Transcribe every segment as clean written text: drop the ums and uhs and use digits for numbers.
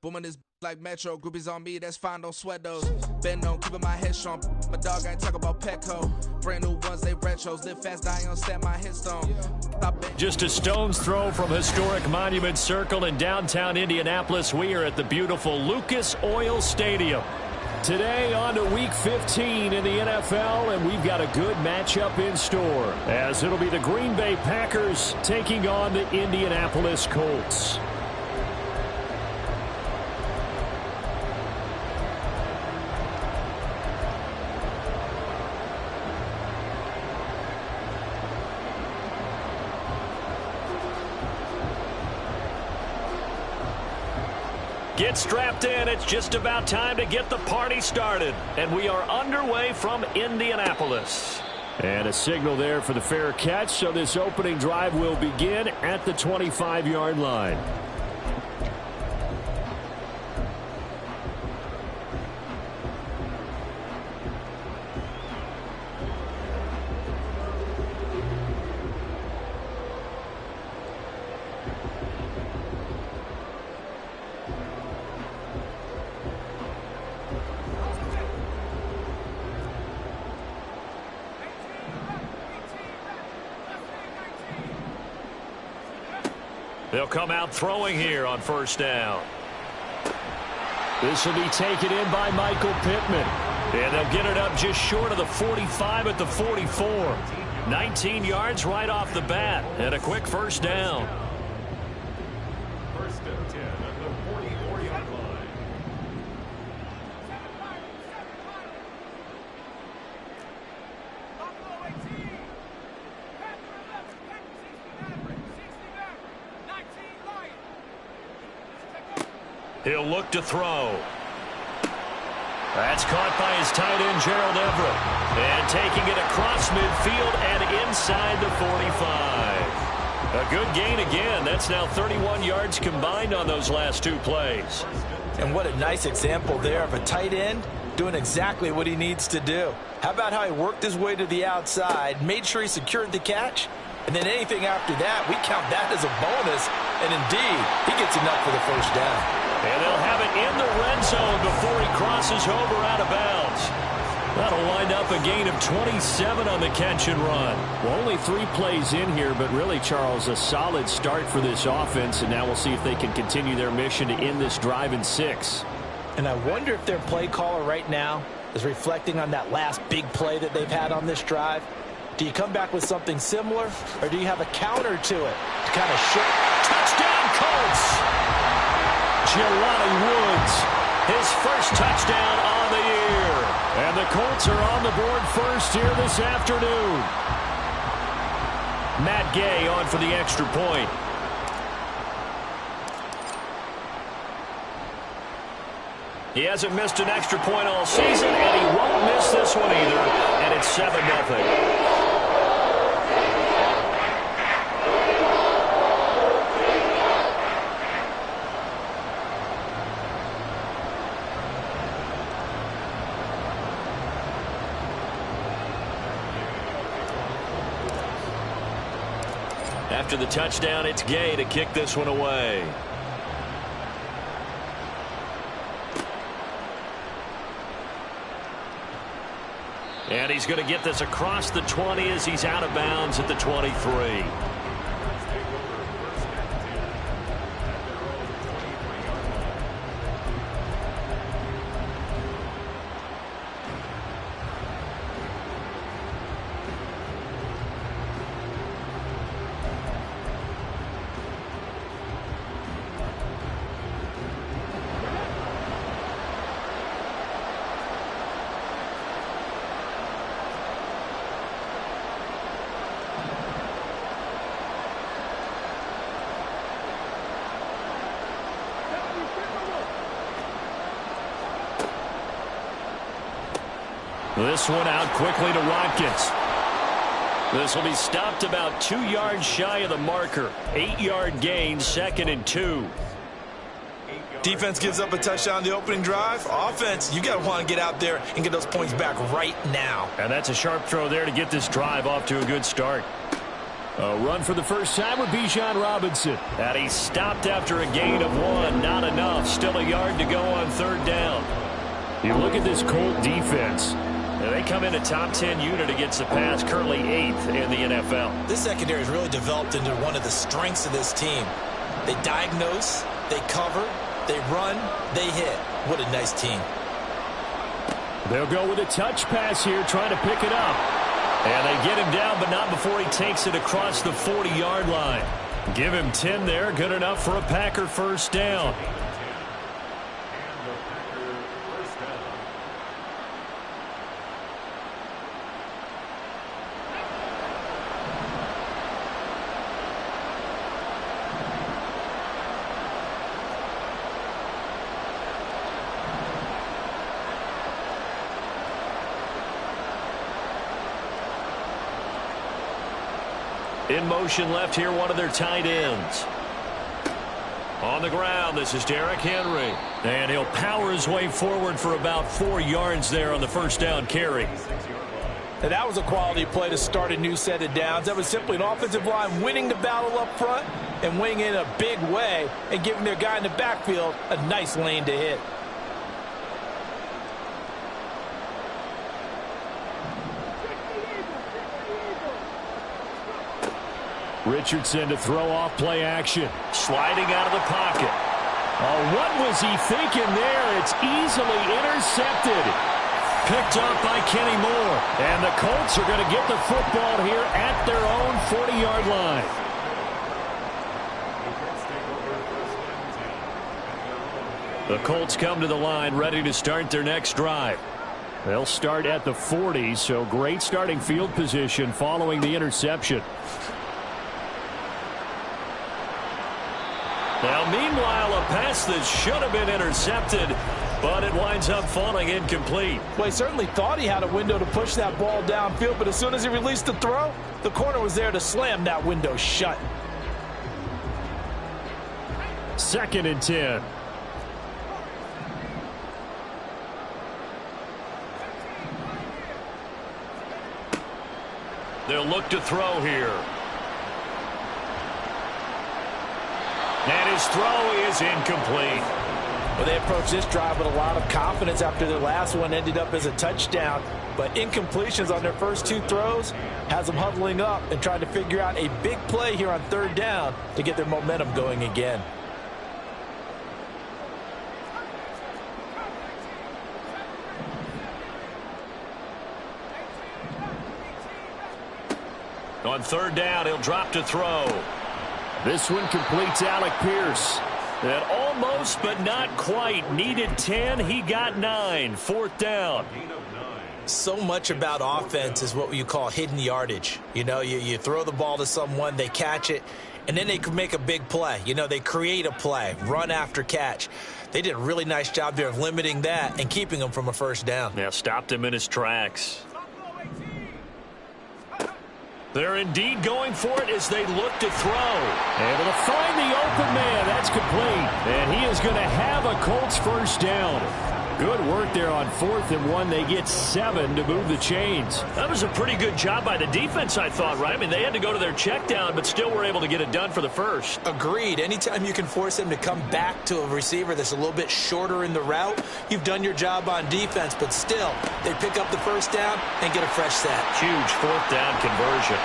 Booming this like Metro. Groupies on me, that's fine, don't sweat those. Been on, keeping my head strong. My dog ain't talk about Petco. Brand new ones, they retros. Live fast, die on set my headstone. Just a stone's throw from historic Monument Circle in downtown Indianapolis. We are at the beautiful Lucas Oil Stadium. Today on to Week 15 in the NFL, and we've got a good matchup in store, as it'll be the Green Bay Packers taking on the Indianapolis Colts. Get strapped in. It's just about time to get the party started. And we are underway from Indianapolis. And a signal there for the fair catch. So this opening drive will begin at the 25-yard line. They'll come out throwing here on first down. This will be taken in by Michael Pittman. And they'll get it up just short of the 45 at the 44. 19 yards right off the bat. And a quick first down. First and 10 at the 44-yard line. He'll look to throw. That's caught by his tight end, Gerald Everett. And taking it across midfield and inside the 45. A good gain again. That's now 31 yards combined on those last two plays. And what a nice example there of a tight end doing exactly what he needs to do. How about how he worked his way to the outside, made sure he secured the catch, and then anything after that, we count that as a bonus. And indeed, he gets enough for the first down. And they'll have it in the red zone before he crosses over out of bounds. That'll wind up a gain of 27 on the catch and run. Well, only 3 plays in here, but really, Charles, a solid start for this offense. And now we'll see if they can continue their mission to end this drive in 6. And I wonder if their play caller right now is reflecting on that last big play that they've had on this drive. Do you come back with something similar, or do you have a counter to it to kind of shift? Touchdown, Colts! Jelani Woods, his first touchdown on the year. And the Colts are on the board first here this afternoon. Matt Gay on for the extra point. He hasn't missed an extra point all season, and he won't miss this one either. And it's 7-0. After the touchdown, it's Gay to kick this one away. And he's going to get this across the 20 as he's out of bounds at the 23. This one out quickly to Watkins. This will be stopped about 2 yards shy of the marker. 8-yard gain, 2nd and 2. Defense gives up a touchdown the opening drive. Offense, you got to want to get out there and get those points back right now. And that's a sharp throw there to get this drive off to a good start. A run for the first time with Bijan Robinson. And he stopped after a gain of 1. Not enough. Still a yard to go on 3rd down. You look at this Colt defense. And they come in a top 10 unit against the pass, currently 8th in the NFL. This secondary has really developed into one of the strengths of this team. They diagnose, they cover, they run, they hit. What a nice team. They'll go with a touch pass here, trying to pick it up. And they get him down, but not before he takes it across the 40-yard line. Give him 10 there, good enough for a Packer first down. In motion left here, one of their tight ends. On the ground, this is Derrick Henry. And he'll power his way forward for about 4 yards there on the first down carry. And that was a quality play to start a new set of downs. That was simply an offensive line winning the battle up front and winning in a big way and giving their guy in the backfield a nice lane to hit. Richardson to throw off play action. Sliding out of the pocket. Oh, what was he thinking there? It's easily intercepted. Picked up by Kenny Moore. And the Colts are going to get the football here at their own 40-yard line. The Colts come to the line ready to start their next drive. They'll start at the 40, so great starting field position following the interception. Now, meanwhile, a pass that should have been intercepted, but it winds up falling incomplete. Well, he certainly thought he had a window to push that ball downfield, but as soon as he released the throw, the corner was there to slam that window shut. 2nd and 10. They'll look to throw here. And his throw is incomplete. Well, they approached this drive with a lot of confidence after their last one ended up as a touchdown. But incompletions on their first 2 throws has them huddling up and trying to figure out a big play here on 3rd down to get their momentum going again. On 3rd down, he'll drop to throw. This one completes Alec Pierce. That almost, but not quite. Needed 10. He got 9. 4th down. So much about offense is what you call hidden yardage. You know, you throw the ball to someone, they catch it, and then they can make a big play. You know, they create a play, run after catch. They did a really nice job there of limiting that and keeping him from a first down. Yeah, stopped him in his tracks. They're indeed going for it as they look to throw. Able to find the open man. That's complete. And he is going to have a Colts first down. Good work there on 4th and 1. They get 7 to move the chains. That was a pretty good job by the defense, I thought, right? I mean, they had to go to their check down, but still were able to get it done for the first. Agreed. Anytime you can force them to come back to a receiver that's a little bit shorter in the route, you've done your job on defense, but still, they pick up the first down and get a fresh set. Huge 4th down conversion.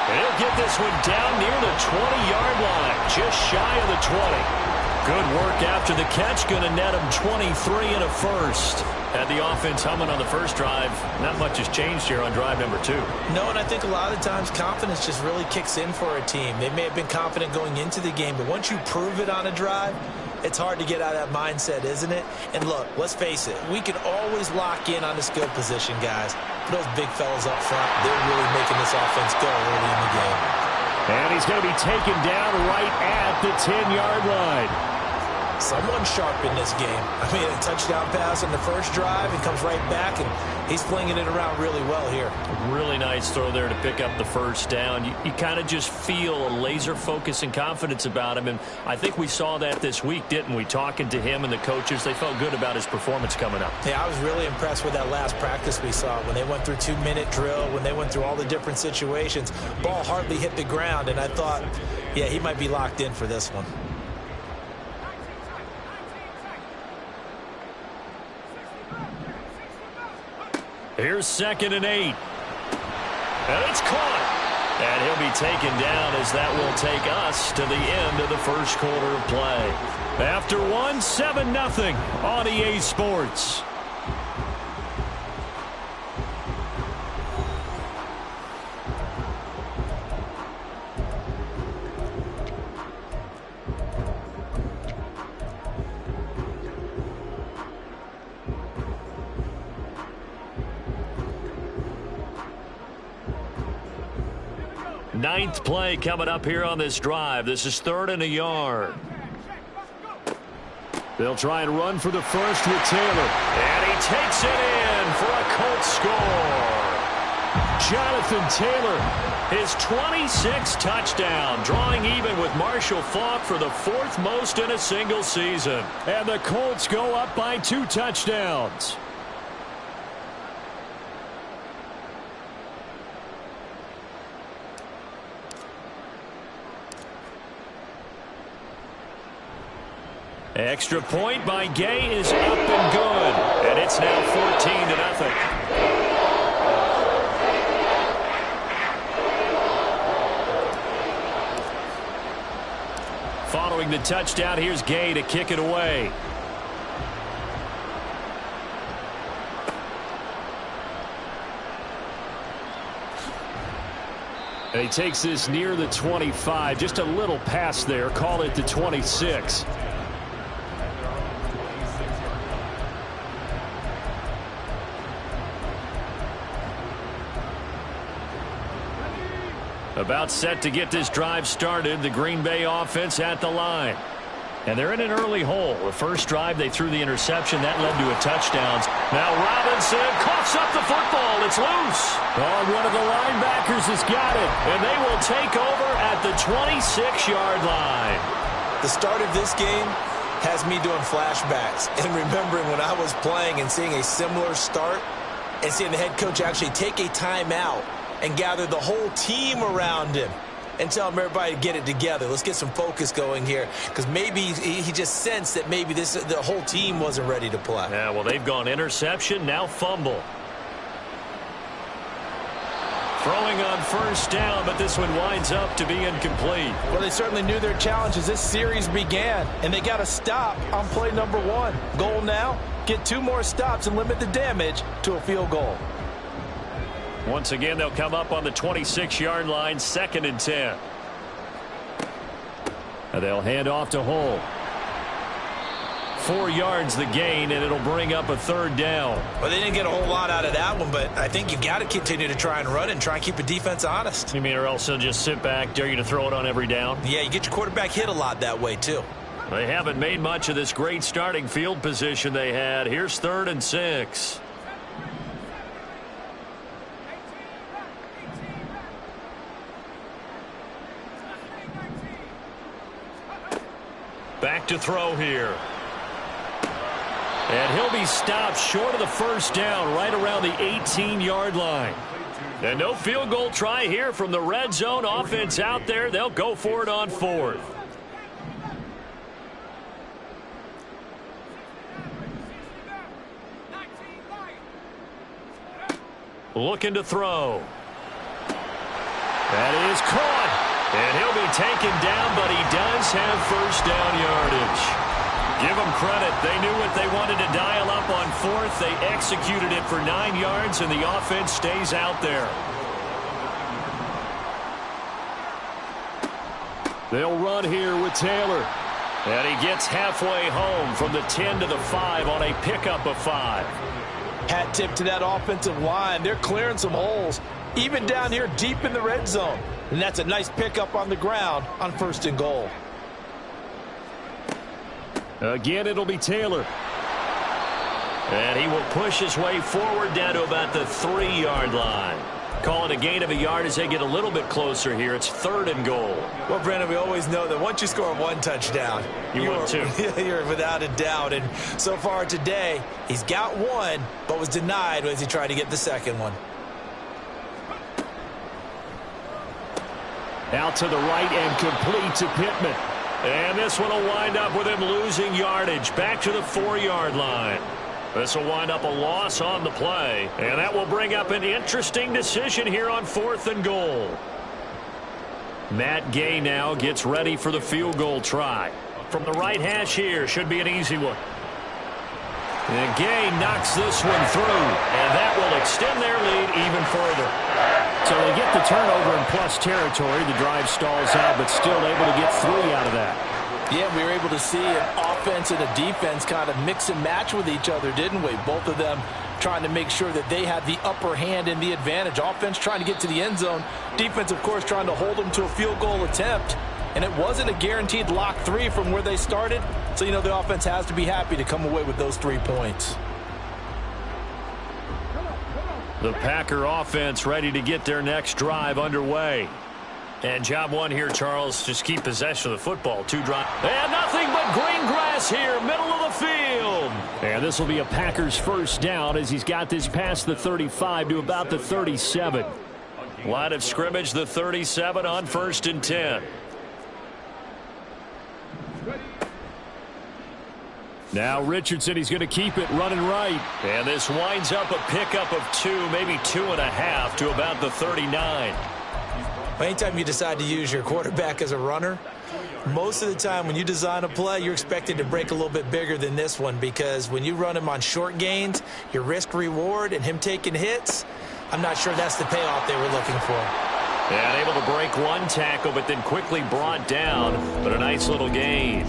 And he'll get this one down near the 20-yard line, just shy of the 20. Good work after the catch, going to net him 23 and a first. Had the offense humming on the first drive. Not much has changed here on drive number 2. No, and I think a lot of times confidence just really kicks in for a team. They may have been confident going into the game, but once you prove it on a drive, it's hard to get out of that mindset, isn't it? And look, let's face it, we can always lock in on the skill position, guys. But those big fellas up front, they're really making this offense go early in the game. And he's going to be taken down right at the 10-yard line. Someone's sharp in this game. I mean, a touchdown pass on the first drive and comes right back, and he's flinging it around really well here. Really nice throw there to pick up the first down. You kind of just feel a laser focus and confidence about him, and I think we saw that this week, didn't we? Talking to him and the coaches, they felt good about his performance coming up. Yeah, I was really impressed with that last practice we saw when they went through 2-minute drill, when they went through all the different situations. Ball hardly hit the ground, and I thought, yeah, he might be locked in for this one. Here's 2nd and 8. And it's caught. And he'll be taken down as that will take us to the end of the first quarter of play. After 7-0 on EA Sports. Ninth play coming up here on this drive. This is 3rd and a yard. They'll try and run for the first with Taylor. And he takes it in for a Colts score. Jonathan Taylor, his 26th touchdown, drawing even with Marshall Faulk for the 4th most in a single season. And the Colts go up by 2 touchdowns. Extra point by Gay is up and good. And it's now 14-0. Following the touchdown, here's Gay to kick it away. And he takes this near the 25. Just a little pass there. Call it the 26. About set to get this drive started. The Green Bay offense at the line. And they're in an early hole. The first drive, they threw the interception. That led to a touchdown. Now Robinson coughs up the football. It's loose. Oh, one of the linebackers has got it. And they will take over at the 26-yard line. The start of this game has me doing flashbacks and remembering when I was playing and seeing a similar start and seeing the head coach actually take a timeout and gather the whole team around him and tell him everybody to get it together. Let's get some focus going here, because maybe he just sensed that maybe the whole team wasn't ready to play. Yeah, well, they've gone interception, now fumble. Throwing on first down, but this one winds up to be incomplete. Well, they certainly knew their challenge as this series began, and they got to stop on play number 1. Goal now, get 2 more stops and limit the damage to a field goal. Once again, they'll come up on the 26-yard line, 2nd and 10. And they'll hand off to Hull. 4 yards the gain, and it'll bring up a 3rd down. Well, they didn't get a whole lot out of that one, but I think you've got to continue to try and run and try and keep the defense honest. You mean, or else they'll just sit back, dare you to throw it on every down? Yeah, you get your quarterback hit a lot that way, too. They haven't made much of this great starting field position they had. Here's 3rd and 6. Back to throw here. And he'll be stopped short of the first down right around the 18-yard line. And no field goal try here from the red zone. Offense out there. They'll go for it on 4th. Looking to throw. That is caught. And he'll be taken down, but he does have first down yardage. Give them credit. They knew what they wanted to dial up on 4th. They executed it for 9 yards, and the offense stays out there. They'll run here with Taylor. And he gets halfway home from the 10 to the 5 on a pickup of 5. Hat tip to that offensive line. They're clearing some holes, even down here deep in the red zone. And that's a nice pickup on the ground on 1st and goal. Again, it'll be Taylor. And he will push his way forward down to about the 3-yard line. Call it a gain of a yard as they get a little bit closer here. It's 3rd and goal. Well, Brandon, we always know that once you score 1 touchdown, you're 2. You're without a doubt. And so far today, he's got 1, but was denied as he tried to get the second one. Out to the right and complete to Pittman. And this one will wind up with him losing yardage. Back to the 4-yard line. This will wind up a loss on the play. And that will bring up an interesting decision here on 4th and goal. Matt Gay now gets ready for the field goal try. From the right hash here, should be an easy one. And Gay knocks this one through. And that will extend their lead even further. So they get the turnover in plus territory. The drive stalls out, but still able to get 3 out of that. Yeah, we were able to see an offense and a defense kind of mix and match with each other, didn't we? Both of them trying to make sure that they had the upper hand and the advantage. Offense trying to get to the end zone. Defense, of course, trying to hold them to a field goal attempt. And it wasn't a guaranteed lock 3 from where they started. So, you know, the offense has to be happy to come away with those 3 points. The Packer offense ready to get their next drive underway. And job 1 here, Charles, just keep possession of the football. 2 drive. And nothing but green grass here, middle of the field. And this will be a Packers first down as he's got this past the 35 to about the 37. Line of scrimmage, the 37 on 1st and 10. Now Richardson, he's going to keep it running right. And this winds up a pickup of 2, maybe 2.5 to about the 39. Anytime you decide to use your quarterback as a runner, most of the time when you design a play, you're expected to break a little bit bigger than this one, because when you run him on short gains, your risk-reward and him taking hits, I'm not sure that's the payoff they were looking for. And able to break 1 tackle, but then quickly brought down, but a nice little gain.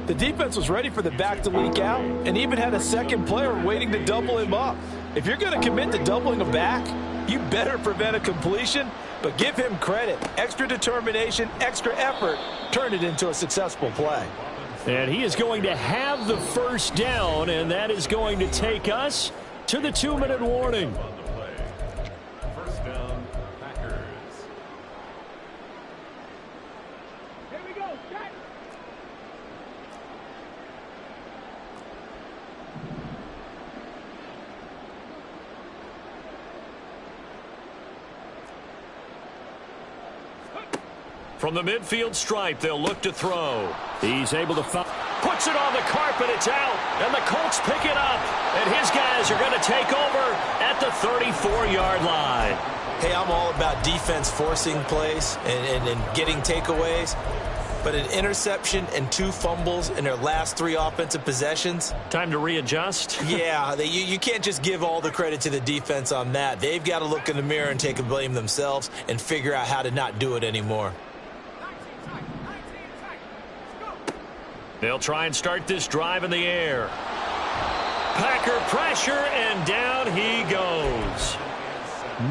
The defense was ready for the back to leak out and even had a second player waiting to double him up. If you're going to commit to doubling a back, you better prevent a completion, but give him credit. Extra determination, extra effort, turned it into a successful play. And he is going to have the first down, and that is going to take us to the 2-minute warning. First down, Packers. Here we go, set. From the midfield stripe, they'll look to throw. He's able to puts it on the carpet. It's out, and the Colts pick it up. And his guys are going to take over at the 34-yard line. Hey, I'm all about defense forcing plays and getting takeaways. But an interception and 2 fumbles in their last 3 offensive possessions. Time to readjust? Yeah, you can't just give all the credit to the defense on that. They've got to look in the mirror and take a blame themselves and figure out how to not do it anymore. They'll try and start this drive in the air. Packer pressure, and down he goes.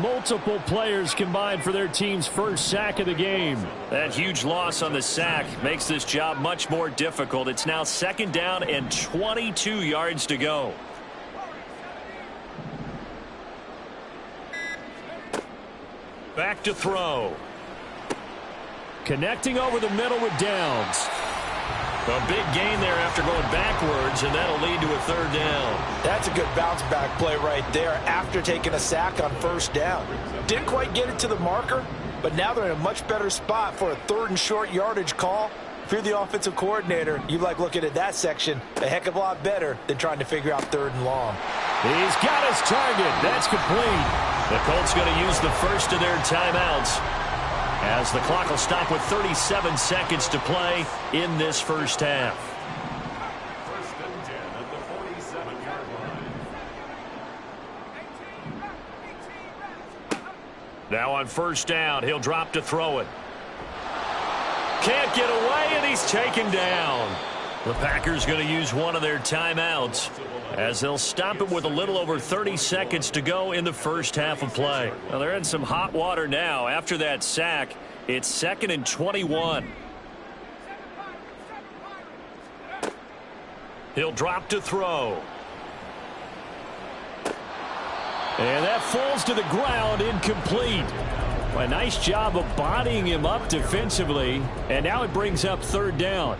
Multiple players combined for their team's first sack of the game. That huge loss on the sack makes this job much more difficult. It's now 2nd down and 22 yards to go. Back to throw. Connecting over the middle with Downs. A big gain there after going backwards, and that'll lead to a 3rd down. That's a good bounce-back play right there after taking a sack on 1st down. Didn't quite get it to the marker, but now they're in a much better spot for a 3rd and short yardage call. If you're the offensive coordinator, you like looking at that section a heck of a lot better than trying to figure out 3rd and long. He's got his target. That's complete. The Colts going to use the first of their timeouts, as the clock will stop with 37 seconds to play in this first half. First and 10 at the 47-yard line. Now on 1st down, he'll drop to throw it. Can't get away, and he's taken down. The Packers going to use one of their timeouts, as they'll stop it with a little over 30 seconds to go in the first half of play. Well, they're in some hot water now. After that sack, it's 2nd and 21. He'll drop to throw. And that falls to the ground, incomplete. A nice job of bodying him up defensively. And now it brings up third down.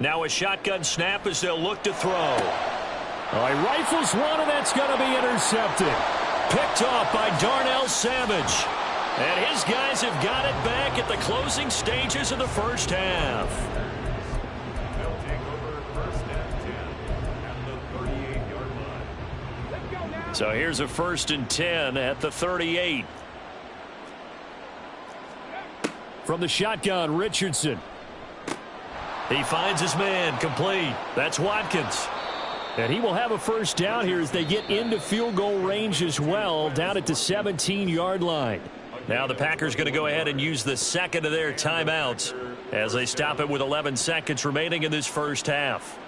Now a shotgun snap as they'll look to throw. Oh, he rifles one, and that's going to be intercepted. Picked off by Darnell Savage. And his guys have got it back at the closing stages of the first half. They'll take over first and 10 at the 38-yard line. Let's go now. So here's a 1st and 10 at the 38. From the shotgun, Richardson. He finds his man, complete. That's Watkins. And he will have a first down here as they get into field goal range as well, down at the 17-yard line. Now the Packers going to go ahead and use the second of their timeouts as they stop it with 11 seconds remaining in this first half.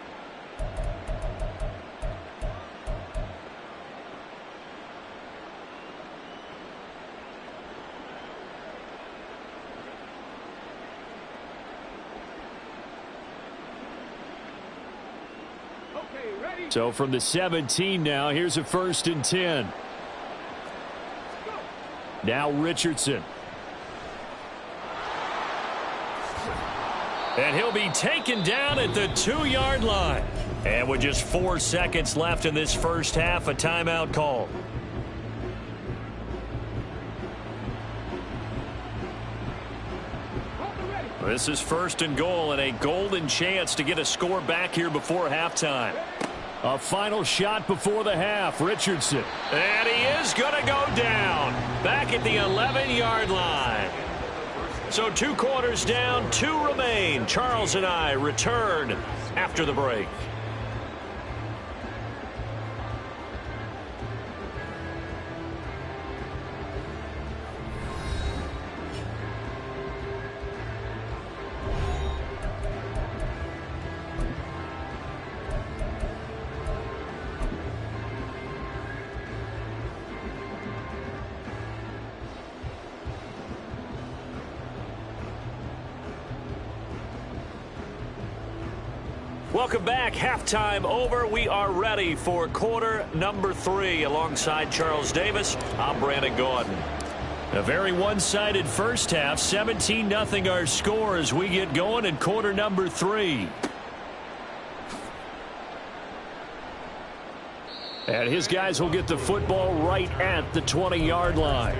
Okay, ready? So from the 17 now, here's a 1st and 10. Now Richardson. And he'll be taken down at the 2-yard line. And with just 4 seconds left in this first half, a timeout call. This is 1st and goal and a golden chance to get a score back here before halftime. A final shot before the half, Richardson. And he is going to go down back at the 11-yard line. So 2 quarters down, 2 remain. Charles and I return after the break. Welcome back. Halftime over. We are ready for quarter number 3. Alongside Charles Davis, I'm Brandon Gordon. A very one-sided first half. 17-0 our score as we get going in quarter number 3. And his guys will get the football right at the 20-yard line.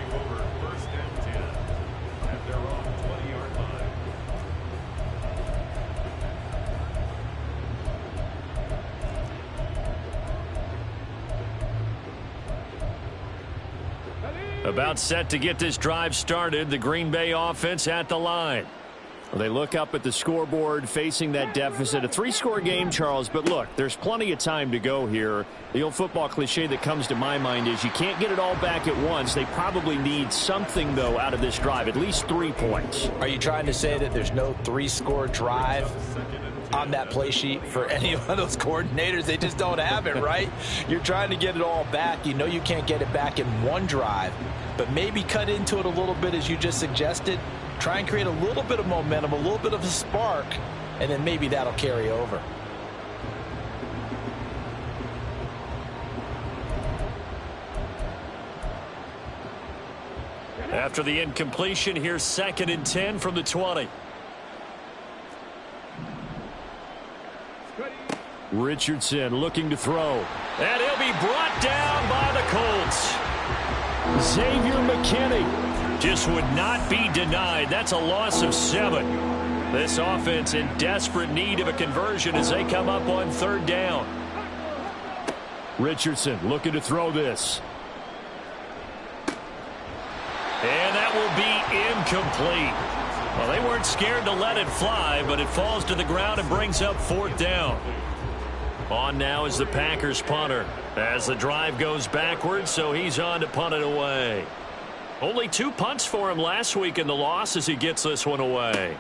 About set to get this drive started. The Green Bay offense at the line. Well, they look up at the scoreboard facing that deficit. A 3-score game, Charles, but look, there's plenty of time to go here. The old football cliche that comes to my mind is you can't get it all back at once. They probably need something, though, out of this drive, at least 3 points. Are you trying to say that there's no 3-score drive on that play sheet for any of those coordinators? They just don't have it, right? You're trying to get it all back. You know you can't get it back in one drive, but maybe cut into it a little bit as you just suggested. Try and create a little bit of momentum, a little bit of a spark, and then maybe that'll carry over. After the incompletion, here's 2nd and 10 from the 20. Richardson looking to throw. And he'll be brought down by the Colts. Xavier McKinney just would not be denied. That's a loss of 7. This offense in desperate need of a conversion as they come up on 3rd down. Richardson looking to throw this. And that will be incomplete. Well, they weren't scared to let it fly, but it falls to the ground and brings up 4th down. On now is the Packers punter as the drive goes backwards, so he's on to punt it away. Only 2 punts for him last week in the loss as he gets this one away.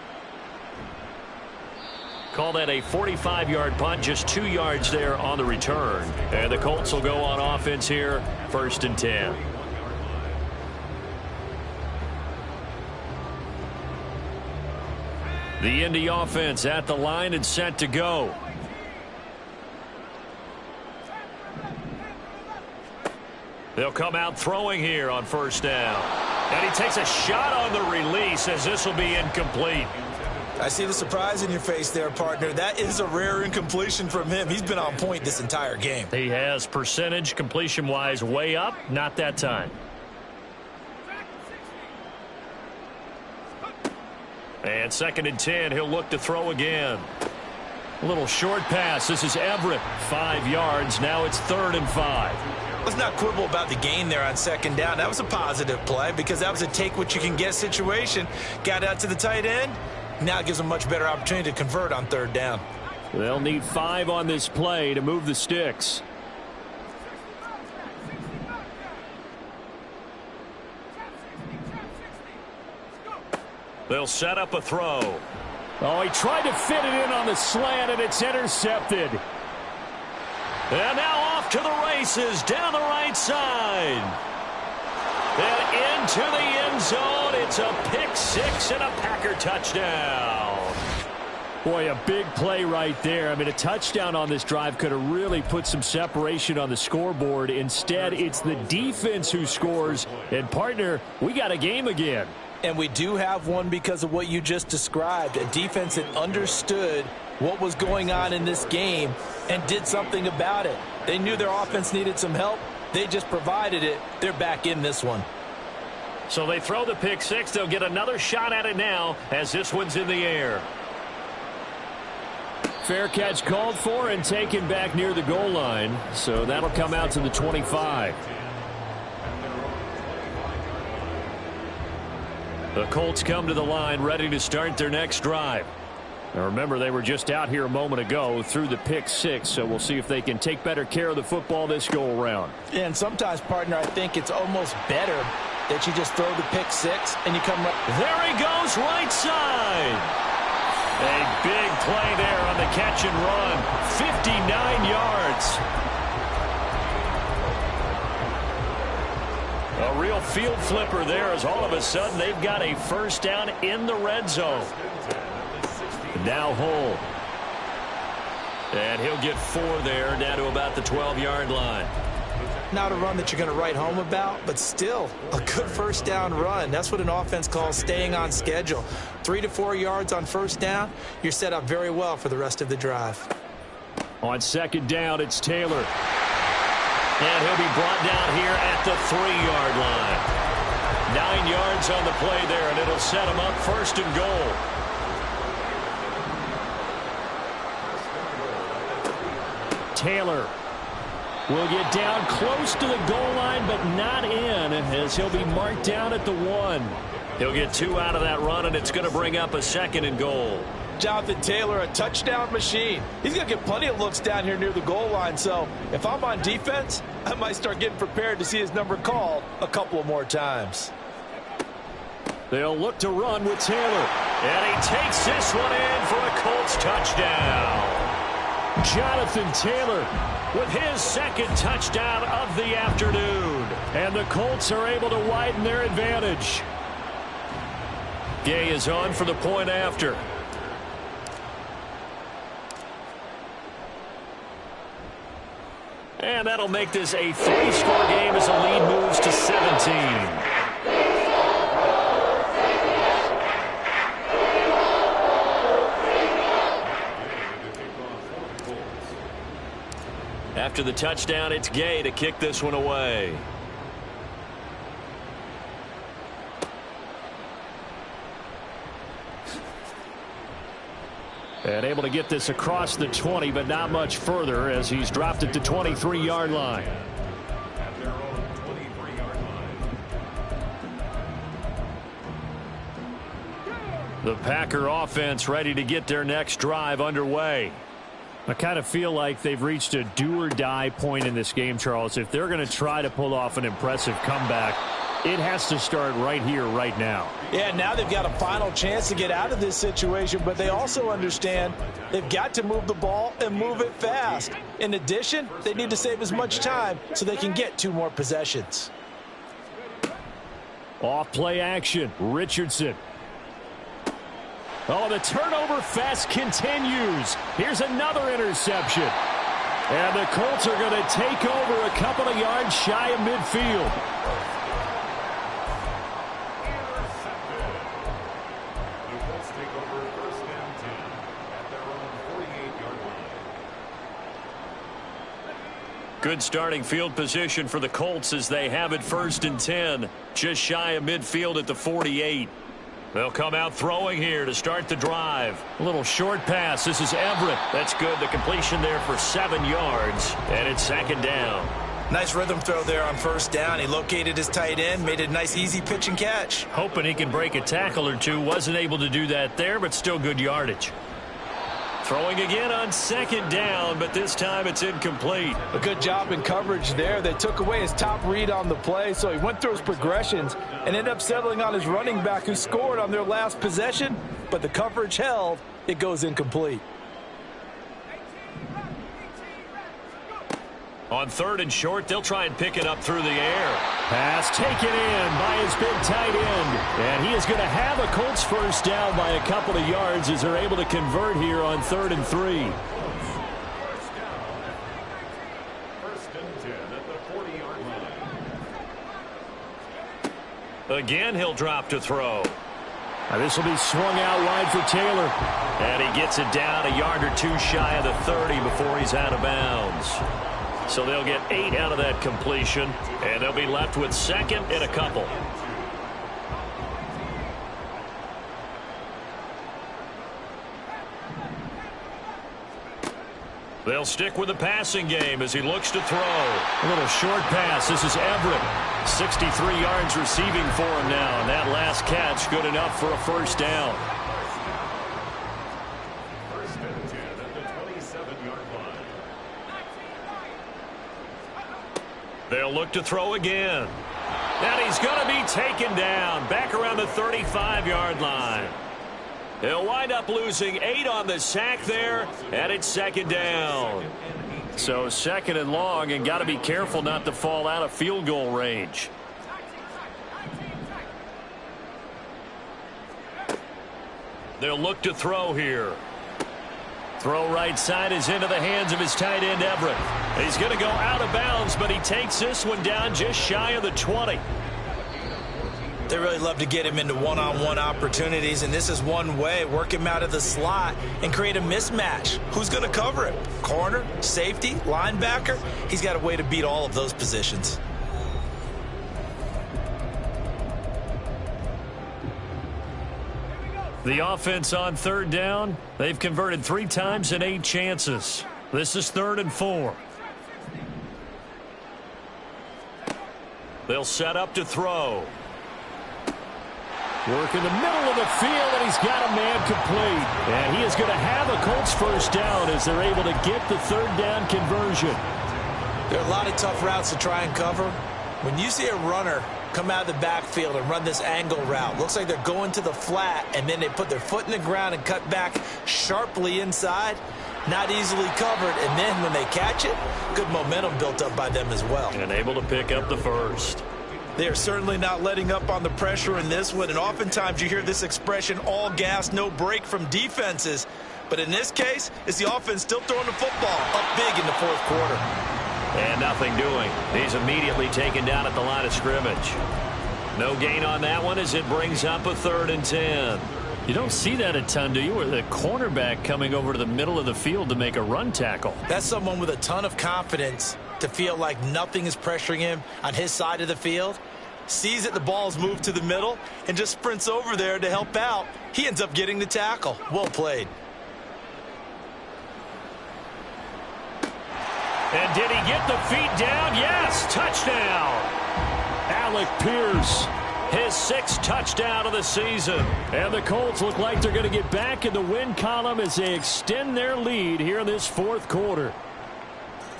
Call that a 45-yard punt, just 2 yards there on the return. And the Colts will go on offense here, 1st and 10. The Indy offense at the line and set to go. They'll come out throwing here on first down. And he takes a shot on the release as this will be incomplete. I see the surprise in your face there, partner. That is a rare incompletion from him. He's been on point this entire game. He has percentage completion-wise way up, not that time. And 2nd and 10, he'll look to throw again. A little short pass. This is Everett. 5 yards. Now it's 3rd and 5. Let's not quibble about the gain there on 2nd down. That was a positive play because that was a take-what-you-can-get situation. Got out to the tight end. Now it gives them a much better opportunity to convert on 3rd down. They'll need 5 on this play to move the sticks. They'll set up a throw. Oh, he tried to fit it in on the slant, and it's intercepted. And now off to the races down the right side. And into the end zone. It's a pick 6 and a Packer touchdown. Boy, a big play right there. I mean, a touchdown on this drive could have really put some separation on the scoreboard. Instead, it's the defense who scores. And, partner, we got a game again. And we do have one because of what you just described. A defense that understood what was going on in this game and did something about it. They knew their offense needed some help. They just provided it. They're back in this one. So they throw the pick 6. They'll get another shot at it now as this one's in the air. Fair catch called for and taken back near the goal line. So that'll come out to the 25. The Colts come to the line ready to start their next drive. Now remember, they were just out here a moment ago through the pick 6, so we'll see if they can take better care of the football this go-around. Yeah, and sometimes, partner, I think it's almost better that you just throw the pick 6 and you come right. There he goes, right side. A big play there on the catch and run. 59 yards. A real field flipper there as all of a sudden they've got a first down in the red zone. Now Hull. And he'll get 4 there down to about the 12-yard line. Not a run that you're going to write home about, but still a good first down run. That's what an offense calls staying on schedule. 3 to 4 yards on first down, you're set up very well for the rest of the drive. On 2nd down, it's Taylor. And he'll be brought down here at the 3-yard line. 9 yards on the play there, and it'll set him up 1st and goal. Taylor will get down close to the goal line, but not in, as he'll be marked down at the 1. He'll get 2 out of that run, and it's going to bring up a 2nd and goal. Jonathan Taylor, a touchdown machine. He's going to get plenty of looks down here near the goal line, so if I'm on defense, I might start getting prepared to see his number called a couple of more times. They'll look to run with Taylor, and he takes this one in for a Colts touchdown. Jonathan Taylor with his 2nd touchdown of the afternoon. And the Colts are able to widen their advantage. Gay is on for the point after. And that'll make this a 3-score game as the lead moves to 17. After the touchdown, it's Gay to kick this one away. And able to get this across the 20, but not much further as he's dropped it to 23-yard line. At their own 23-yard line. The Packer offense ready to get their next drive underway. I kind of feel like they've reached a do-or-die point in this game, Charles. If they're going to try to pull off an impressive comeback, it has to start right here, right now. Yeah, now they've got a final chance to get out of this situation, but they also understand they've got to move the ball and move it fast. In addition, they need to save as much time so they can get 2 more possessions. Off play action, Richardson. Oh, the turnover fest continues. Here's another interception. And the Colts are going to take over a couple of yards shy of midfield. Intercepted. The Colts take over first and 10 at their own 48-yard line. Good starting field position for the Colts as they have it first and 10. Just shy of midfield at the 48. They'll come out throwing here to start the drive. A little short pass. This is Everett. That's good. The completion there for 7 yards. And it's second down. Nice rhythm throw there on first down. He located his tight end, made a nice easy pitch and catch. Hoping he can break a tackle or two. Wasn't able to do that there, but still good yardage. Throwing again on second down, but this time it's incomplete. A good job in coverage there. They took away his top read on the play, so he went through his progressions and ended up settling on his running back who scored on their last possession, but the coverage held. It goes incomplete. On third and short, they'll try and pick it up through the air. Pass taken in by his big tight end. And he is going to have a Colts first down by a couple of yards as they're able to convert here on 3rd and 3. First and 10 at the 40-yard line. Again, he'll drop to throw. Now this will be swung out wide for Taylor. And he gets it down a yard or two shy of the 30 before he's out of bounds. So they'll get 8 out of that completion, and they'll be left with second and a couple. They'll stick with the passing game as he looks to throw. A little short pass. This is Everett. 63 yards receiving for him now, and that last catch good enough for a first down. First and 10 at the 27-yard line. They'll look to throw again. And he's going to be taken down back around the 35-yard line. He'll wind up losing 8 on the sack there, and it's second down. So second and long, and got to be careful not to fall out of field goal range. They'll look to throw here. Throw right side is into the hands of his tight end, Everett. He's going to go out of bounds, but he takes this one down just shy of the 20. They really love to get him into one-on-one opportunities, and this is one way. Work him out of the slot and create a mismatch. Who's going to cover him? Corner, safety, linebacker? He's got a way to beat all of those positions. The offense on third down, they've converted 3 times in 8 chances. This is 3rd and 4. They'll set up to throw. Work in the middle of the field, and he's got a man complete. And he is going to have a Colts first down as they're able to get the 3rd down conversion. There are a lot of tough routes to try and cover. When you see a runner come out of the backfield and run this angle route, looks like they're going to the flat, and then they put their foot in the ground and cut back sharply inside. Not easily covered, and then when they catch it, good momentum built up by them as well. And able to pick up the first. They are certainly not letting up on the pressure in this one, and oftentimes you hear this expression, all gas, no break from defenses. But in this case, it's the offense still throwing the football up big in the 4th quarter. And nothing doing. He's immediately taken down at the line of scrimmage. No gain on that one as it brings up a 3rd and 10. You don't see that a ton, do you? Or the cornerback coming over to the middle of the field to make a run tackle. That's someone with a ton of confidence to feel like nothing is pressuring him on his side of the field. Sees that the ball's moved to the middle and just sprints over there to help out. He ends up getting the tackle. Well played. And did he get the feet down? Yes, touchdown. Alec Pierce, his 6th touchdown of the season. And the Colts look like they're going to get back in the win column as they extend their lead here in this 4th quarter.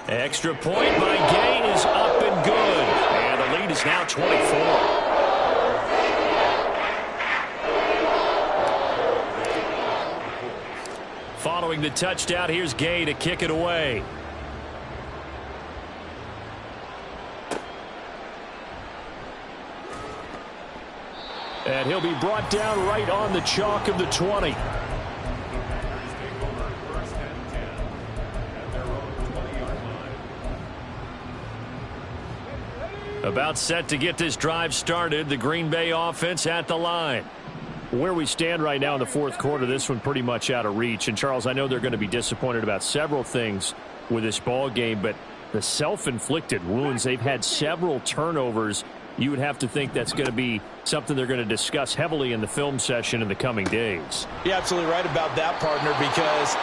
Extra point by Gay is up and good. And the lead is now 24. Following the touchdown, here's Gay to kick it away. And he'll be brought down right on the chalk of the 20. About set to get this drive started. The Green Bay offense at the line. Where we stand right now in the fourth quarter, this one pretty much out of reach. And, Charles, I know they're going to be disappointed about several things with this ball game, but the self-inflicted wounds, they've had several turnovers. You would have to think that's going to be something they're going to discuss heavily in the film session in the coming days. You're absolutely right about that, partner, because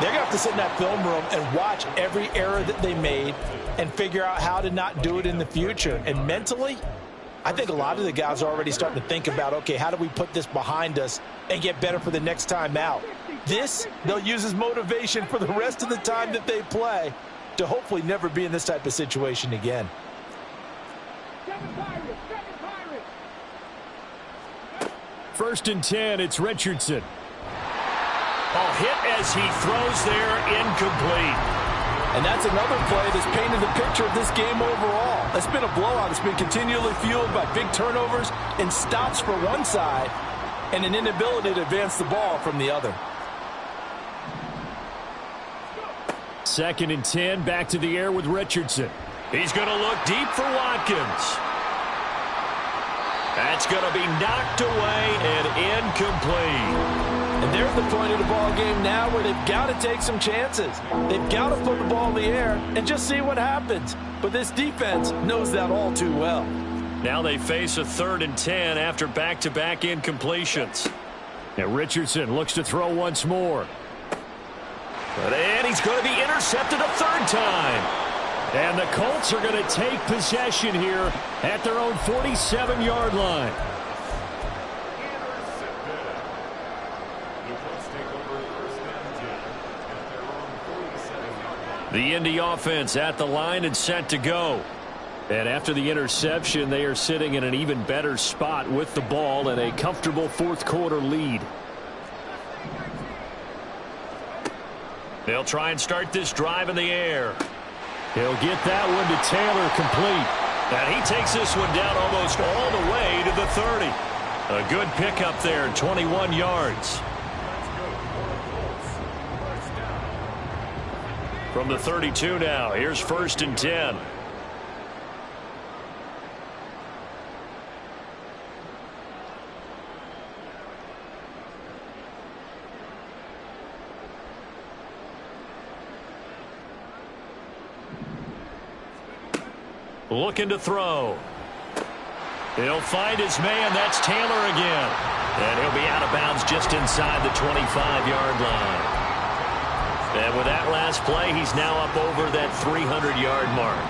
they're going to have to sit in that film room and watch every error that they made and figure out how to not do it in the future. And mentally, I think a lot of the guys are already starting to think about, okay, how do we put this behind us and get better for the next time out? This, they'll use as motivation for the rest of the time that they play to hopefully never be in this type of situation again. First and 10, it's Richardson. Ball hit as he throws there, incomplete. And that's another play that's painted the picture of this game overall. It's been a blowout. It's been continually fueled by big turnovers and stops for one side and an inability to advance the ball from the other. Second and 10, back to the air with Richardson. He's going to look deep for Watkins. That's going to be knocked away and incomplete. And they're at the point of the ball game now where they've got to take some chances. They've got to put the ball in the air and just see what happens. But this defense knows that all too well. Now they face a 3rd and 10 after back-to-back incompletions. And Richardson looks to throw once more. And he's going to be intercepted a 3rd time. And the Colts are going to take possession here at their own 47-yard line. The Indy offense at the line and set to go. And after the interception, they are sitting in an even better spot with the ball and a comfortable fourth quarter lead. They'll try and start this drive in the air. He'll get that one to Taylor complete. And he takes this one down almost all the way to the 30. A good pickup there, 21 yards. From the 32 now, here's 1st and 10. Looking to throw. He'll find his man. That's Taylor again. And he'll be out of bounds just inside the 25-yard line. And with that last play, he's now up over that 300-yard mark.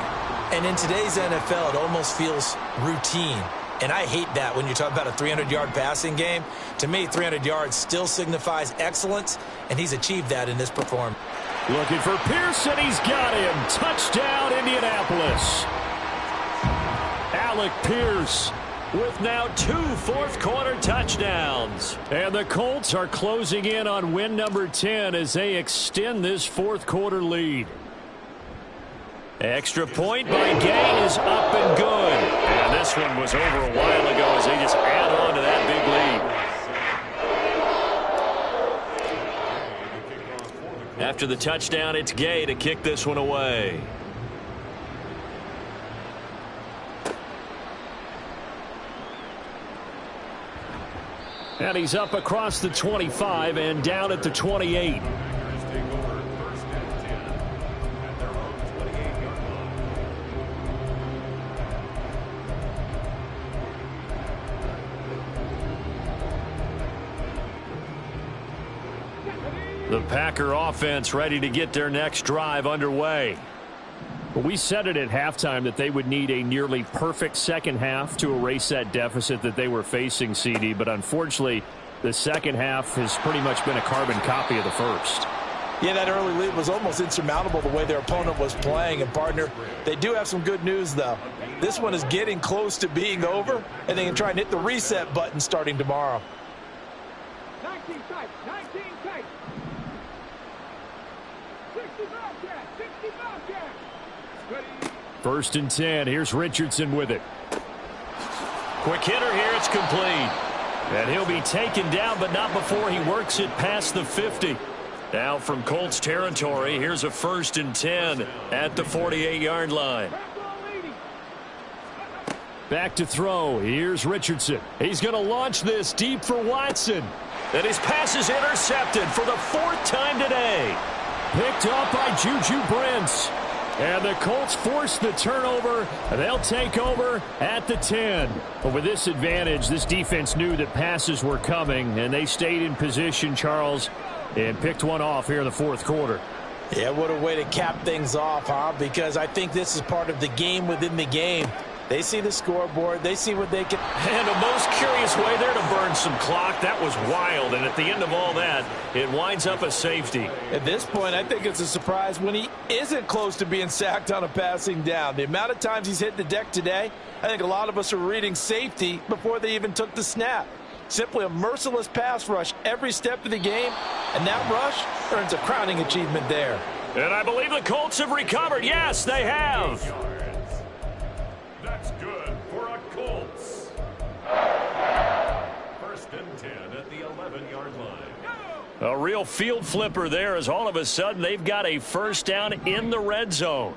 And in today's NFL, it almost feels routine. And I hate that when you're talking about a 300-yard passing game. To me, 300 yards still signifies excellence, and he's achieved that in this performance. Looking for Pearson. He's got him. Touchdown, Indianapolis. Alec Pierce with now 2 fourth-quarter touchdowns. And the Colts are closing in on win number 10 as they extend this fourth-quarter lead. Extra point by Gay is up and good. And this one was over a while ago as they just add on to that big lead. After the touchdown, it's Gay to kick this one away. And he's up across the 25 and down at the 28. The Packer offense ready to get their next drive underway. We said it at halftime that they would need a nearly perfect second half to erase that deficit that they were facing, CD. But unfortunately, the second half has pretty much been a carbon copy of the first. Yeah, that early lead was almost insurmountable the way their opponent was playing. And, partner, they do have some good news, though. This one is getting close to being over, and they can try and hit the reset button starting tomorrow. 19 tight, 19 tight. 60 Bobcat, 60 Bobcat. First and 10. Here's Richardson with it. Quick hitter here. It's complete. And he'll be taken down, but not before he works it past the 50. Now from Colts territory, here's a 1st and 10 at the 48-yard line. Back to throw. Here's Richardson. He's going to launch this deep for Watson. And his pass is intercepted for the 4th time today. Picked up by Juju Brents. And the Colts force the turnover. They'll take over at the 10. But with this advantage, this defense knew that passes were coming, and they stayed in position, Charles, and picked one off here in the 4th quarter. Yeah, what a way to cap things off, huh? Because I think this is part of the game within the game. They see the scoreboard. They see what they can. And a most curious way there to burn some clock. That was wild. And at the end of all that, it winds up a safety. At this point, I think it's a surprise when he isn't close to being sacked on a passing down. The amount of times he's hit the deck today, I think a lot of us are reading safety before they even took the snap. Simply a merciless pass rush every step of the game, and that rush earns a crowning achievement there. And I believe the Colts have recovered. Yes, they have. That's good for a Colts. 1st and 10 at the 11-yard line. A real field flipper there as all of a sudden they've got a 1st down in the red zone.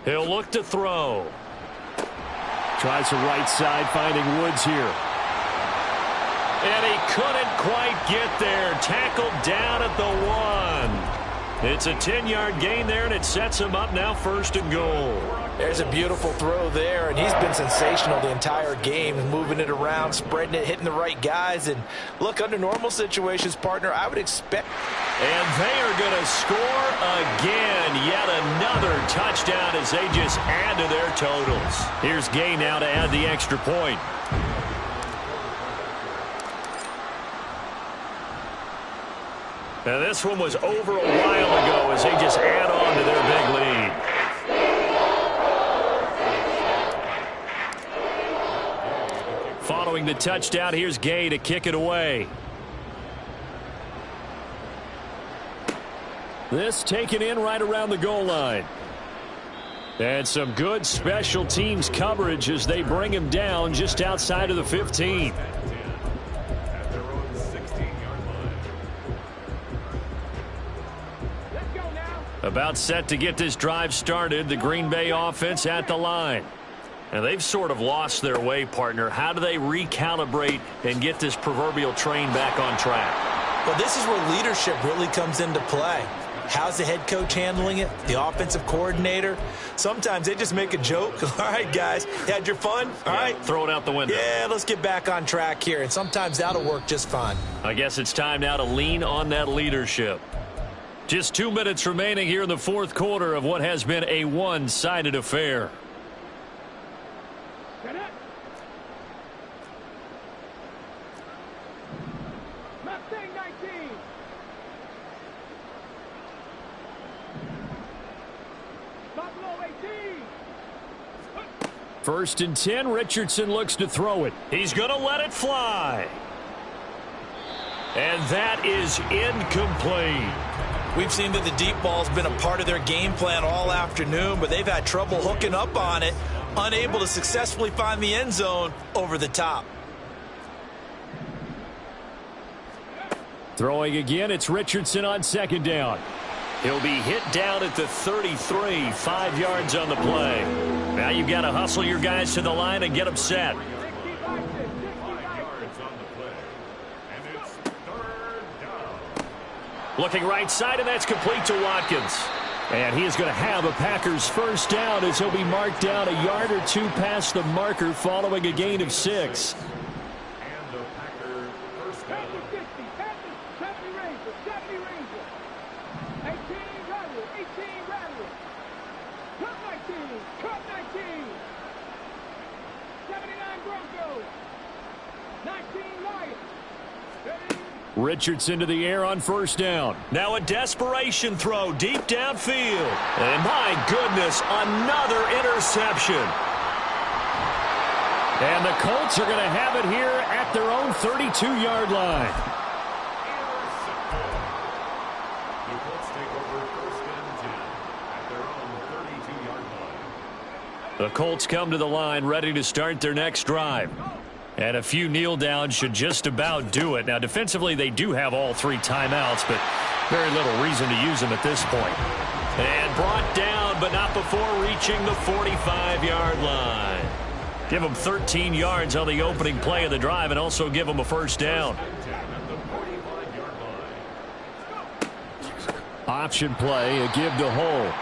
He'll look to throw. Tries the right side, finding Woods here. And he couldn't quite get there. Tackled down at the 1. It's a 10-yard gain there, and it sets him up now 1st and goal. There's a beautiful throw there, and he's been sensational the entire game, moving it around, spreading it, hitting the right guys. And look, under normal situations, partner, I would expect. And they are going to score again. Yet another touchdown as they just add to their totals. Here's Gay now to add the extra point. Now this one was over a while ago as they just add on to their big lead. Following the touchdown, here's Gay to kick it away. This taken in right around the goal line. And some good special teams coverage as they bring him down just outside of the 15. At their own 16-yard line. Let's go now. About set to get this drive started, the Green Bay offense at the line. And they've sort of lost their way, partner. How do they recalibrate and get this proverbial train back on track? Well, this is where leadership really comes into play. How's the head coach handling it? The offensive coordinator? Sometimes they just make a joke. All right, guys, you had your fun? All right. Throw it out the window. Yeah, let's get back on track here. And sometimes that'll work just fine. I guess it's time now to lean on that leadership. Just 2 minutes remaining here in the 4th quarter of what has been a one-sided affair. Get it. Mustang 19. Buffalo 18. 1st and 10, Richardson looks to throw it. He's going to let it fly. And that is incomplete. We've seen that the deep ball's been a part of their game plan all afternoon, but they've had trouble hooking up on it, unable to successfully find the end zone over the top. Throwing again, it's Richardson on 2nd down. He'll be hit down at the 33, 5 yards on the play. Now you've got to hustle your guys to the line and get them set. 5 yards on the play. And it's 3rd down. Looking right side, and that's complete to Watkins. And he is going to have a Packers 1st down as he'll be marked down a yard or two past the marker following a gain of 6. And the Packer 1st down. 60, 70 Ranger, 70 Ranger. 18 Rattler, 18 Rattler. Cut 19, cut 19. 79 Broncos. 19 Lions. Richardson to the air on 1st down. Now a desperation throw deep downfield. And my goodness, another interception. And the Colts are going to have it here at their own 32-yard line. The Colts take over 1st and 10 at their own 32-yard line. The Colts come to the line ready to start their next drive. And a few kneel downs should just about do it. Now, defensively, they do have all 3 timeouts, but very little reason to use them at this point. And brought down, but not before reaching the 45-yard line. Give them 13 yards on the opening play of the drive and also give them a first down. Option play, a give to Hull.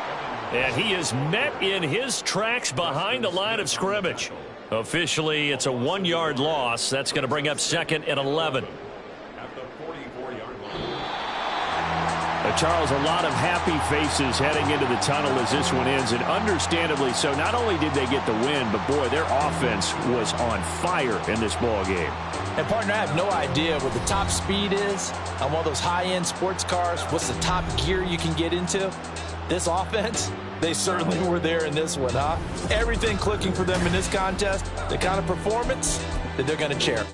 And he is met in his tracks behind the line of scrimmage. Officially, it's a 1-yard loss. That's going to bring up 2nd and 11. Charles, a lot of happy faces heading into the tunnel as this one ends, and understandably so. Not only did they get the win, but boy, their offense was on fire in this ball game. And partner, I have no idea what the top speed is on one of those high-end sports cars. What's the top gear you can get into? This offense, they certainly were there in this one, huh? Everything clicking for them in this contest, the kind of performance that they're going to cherish.